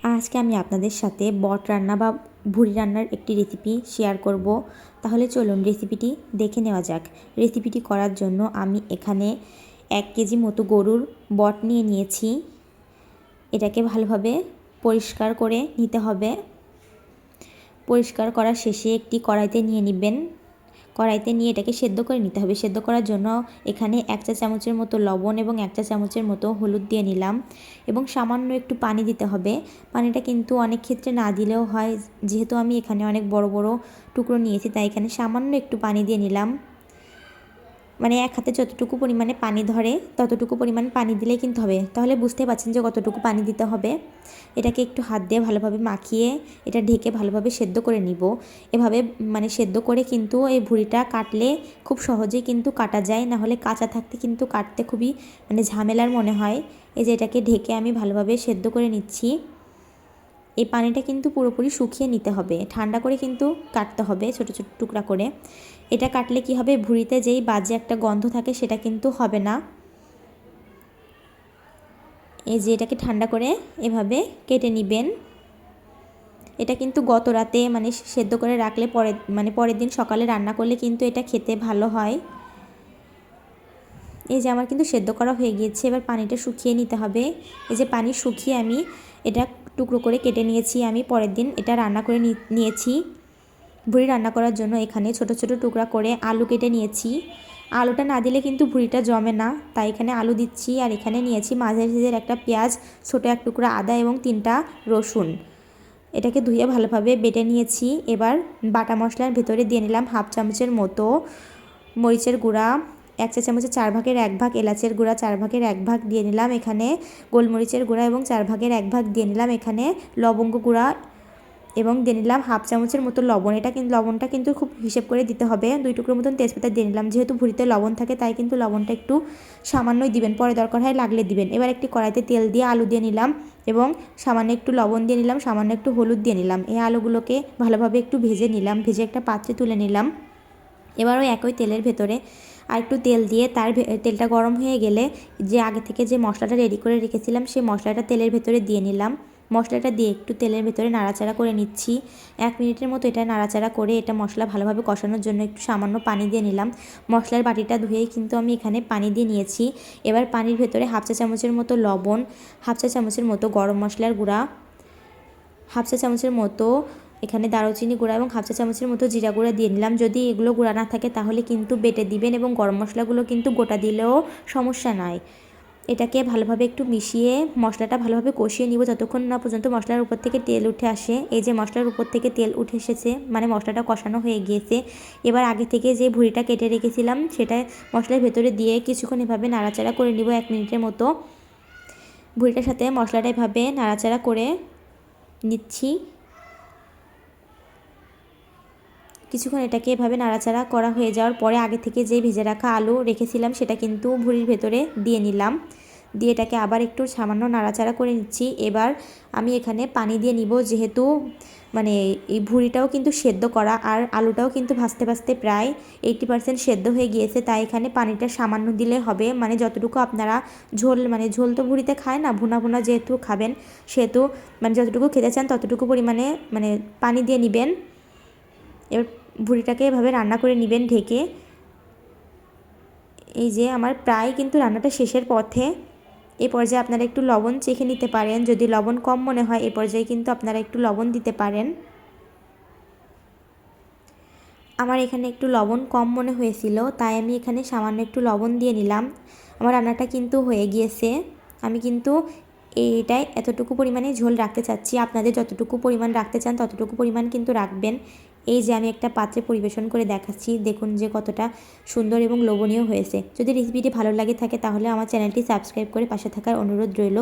আজকে আমি আপনাদের সাথে বট রান্না বা ভুড়ি রান্নার একটি রেসিপি শেয়ার করব। তাহলে চলুন রেসিপিটি দেখে নেওয়া যাক। রেসিপিটি করার জন্য আমি এখানে 1 কেজি মতো গরুর বট নিয়ে নিয়েছি। এটাকে ভালোভাবে পরিষ্কার করে নিতে হবে। পরিষ্কার করার শেষে একটি কড়াইতে নিয়ে নেবেন। কড়াইতে নিয়ে এটাকে সেদ্ধ করে নিতে হবে। সেদ্ধ করার জন্য এখানে 1 চা চামচের মতো লবণ এবং 1 চা চামচের মতো হলুদ দিয়ে নিলাম এবং সামান্য একটু পানি দিতে হবে। পানিটা কিন্তু অনেক ক্ষেত্রে না দিলেও হয়, যেহেতু আমি এখানে অনেক বড় বড় টুকরো নিয়েছি তাই এখানে সামান্য একটু পানি দিয়ে নিলাম। মানে এক হাতে যতটুকু পরিমাণে পানি ধরে ততটুকু পরিমাণ পানি দিলেই কিন্তু হবে। তাহলে বুঝতে পারছেন যে কতটুকু পানি দিতে হবে। এটাকে একটু হাত দিয়ে ভালোভাবে মাখিয়ে এটা ঢেকে ভালোভাবে সেদ্ধ করে নিব। এভাবে সেদ্ধ করে কিন্তু এই ভুঁড়িটা কাটলে খুব সহজেই কিন্তু কাটা যায়, না হলে কাঁচা থাকতে কিন্তু কাটতে খুবই ঝামেলার মনে হয়। এই যে এটাকে ঢেকে আমি ভালোভাবে সেদ্ধ করে নিচ্ছি। এই পানিটা কিন্তু পুরোপুরি শুকিয়ে নিতে হবে, ঠান্ডা করে কিন্তু কাটতে হবে ছোট ছোট টুকরা করে। এটা কাটলে কি হবে, ভুঁড়িতে যেই বাজে একটা গন্ধ থাকে সেটা কিন্তু হবে না। এই যে এটাকে ঠান্ডা করে এভাবে কেটে নেবেন। এটা কিন্তু গত রাতে সেদ্ধ করে রাখলে পরের দিন সকালে রান্না করলে কিন্তু এটা খেতে ভালো হয়। এই যে আমার কিন্তু সেদ্ধ করা হয়ে গিয়েছে। এবার পানিটা শুকিয়ে নিতে হবে। এই যে পানি শুকিয়ে আমি এটা টুকরো করে কেটে নিয়েছি। আমি পরের দিন এটা রান্না করে নিয়েছি। ভুঁড়ি রান্না করার জন্য এখানে ছোট ছোট টুকরা করে আলু কেটে নিয়েছি। আলুটা না দিলে কিন্তু ভুঁড়িটা জমে না, তাই এখানে আলু দিচ্ছি। আর এখানে নিয়েছি মাঝারি সাইজের একটা পেঁয়াজ, ছোট এক টুকরা আদা এবং 3টা রসুন। এটাকে ধুয়ে ভালোভাবে বেটে নিয়েছি। এবার বাটা মশলার ভেতরে দিয়ে নিলাম 1/2 চামচের মতো মরিচের গুঁড়া, 1 চা চামচের 4 ভাগের 1 ভাগ এলাচের গুঁড়া, 4 ভাগের 1 ভাগ দিয়ে নিলাম এখানে গোলমরিচের গুঁড়া এবং 4 ভাগের 1 ভাগ দিয়ে নিলাম এখানে লবঙ্গ গুঁড়া এবং দিয়ে নিলাম 1/2 চামচের মতো লবণ। লবণটা কিন্তু খুব হিসেব করে দিতে হবে। 2 টুকরো মতন তেজপাতা দিয়ে নিলাম। যেহেতু ভুঁড়িতে লবণ থাকে তাই কিন্তু লবণটা একটু সামান্যই দিবেন, পরে দরকার হয় লাগলে দিবেন। এবার একটি কড়াইতে তেল দিয়ে আলু দিয়ে নিলাম এবং সামান্য একটু লবণ দিয়ে নিলাম, সামান্য একটু হলুদ দিয়ে নিলাম। এই আলুগুলোকে ভালোভাবে একটু ভেজে নিলাম, ভেজে একটা পাত্রে তুলে নিলাম। এবার ওই একই তেলের ভেতরে আর একটু তেল দিয়ে তেলটা গরম হয়ে গেলে যে আগে থেকে যে মশলাটা রেডি করে রেখেছিলাম সেই মশলাটা তেলের ভেতরে দিয়ে নিলাম। মশলাটা দিয়ে একটু তেলের ভেতরে নাড়াচাড়া করে নিচ্ছি। 1 মিনিটের মতো এটা নাড়াচাড়া করে এটা মশলা ভালোভাবে কষানোর জন্য একটু সামান্য পানি দিয়ে নিলাম। মশলার বাটিটা ধুয়েই কিন্তু আমি এখানে পানি দিয়ে নিয়েছি। এবার পানির ভেতরে 1/2 চা চামচের মতো লবণ, 1/2 চা চামচের মতো গরম মশলার গুঁড়া, 1/2 চা চামচের মতো এখানে দারুচিনি গুঁড়া এবং 1/2 চা চামচের মতো জিরা গুঁড়া দিয়ে নিলাম। যদি এগুলো গুঁড়া না থাকে তাহলে কিন্তু বেটে দিবেন এবং গরম মশলাগুলো কিন্তু গোটা দিলেও সমস্যা নাই। এটাকে ভালোভাবে একটু মিশিয়ে মশলাটা ভালোভাবে কষিয়ে নিব যতক্ষণ না পর্যন্ত মশলার উপর থেকে তেল উঠে আসে। এই যে মশলার উপর থেকে তেল উঠে এসেছে, মশলাটা কষানো হয়ে গিয়েছে। এবার আগে থেকে যে ভুঁড়িটা কেটে রেখেছিলাম সেটা মশলার ভেতরে দিয়ে কিছুক্ষণ এভাবে নাড়াচাড়া করে নিব 1 মিনিটের মতো। ভুঁড়িটার সাথে মশলাটা এভাবে নাড়াচাড়া করে নিচ্ছি। কিছুক্ষণ এটাকে এভাবে নাড়াচাড়া করা হয়ে যাওয়ার পরে আগে থেকে যে ভেজে রাখা আলু রেখেছিলাম সেটা কিন্তু ভুঁড়ির ভেতরে দিয়ে নিলাম। দিয়ে এটাকে আবার একটু সামান্য নাড়াচাড়া করে নিচ্ছি। এবার আমি এখানে পানি দিয়ে নিব, যেহেতু এই ভুঁড়িটাও কিন্তু সেদ্ধ করা আর আলুটাও কিন্তু ভাজতে ভাজতে প্রায় 80% সেদ্ধ হয়ে গিয়েছে, তাই এখানে পানিটা সামান্য দিলে হবে। যতটুকু আপনারা ঝোল ঝোল তো ভুঁড়িতে খায় না, ভুনা ভুনা যেহেতু খাবেন সেহেতু যতটুকু খেতে চান ততটুকু পরিমাণে পানি দিয়ে নেবেন। এবার ভুঁড়িটাকে এভাবে রান্না করে নেবেন ঢেকে। এই যে আমার প্রায় কিন্তু রান্নাটা শেষের পথে। এই পর্যায়ে আপনারা একটু লবণ চেখে নিতে পারেন। যদি লবণ কম মনে হয় এই পর্যায়ে কিন্তু আপনারা একটু লবণ দিতে পারেন। আমার এখানে একটু লবণ কম মনে হয়েছিল তাই আমি এখানে সামান্য একটু লবণ দিয়ে নিলাম। আমার রান্নাটা কিন্তু হয়ে গিয়েছে। আমি কিন্তু এইটাই এতটুকু পরিমাণে ঝোল রাখতে চাচ্ছি। আপনাদের যতটুকু পরিমাণ রাখতে চান ততটুকু পরিমাণ কিন্তু রাখবেন। এই যে আমি একটা পাত্রে পরিবেশন করে দেখাচ্ছি, দেখুন যে কতটা সুন্দর এবং লোভনীয় হয়েছে। যদি রেসিপিটি ভালো লাগে থাকে তাহলে আমার চ্যানেলটি সাবস্ক্রাইব করে পাশে থাকার অনুরোধ রইল।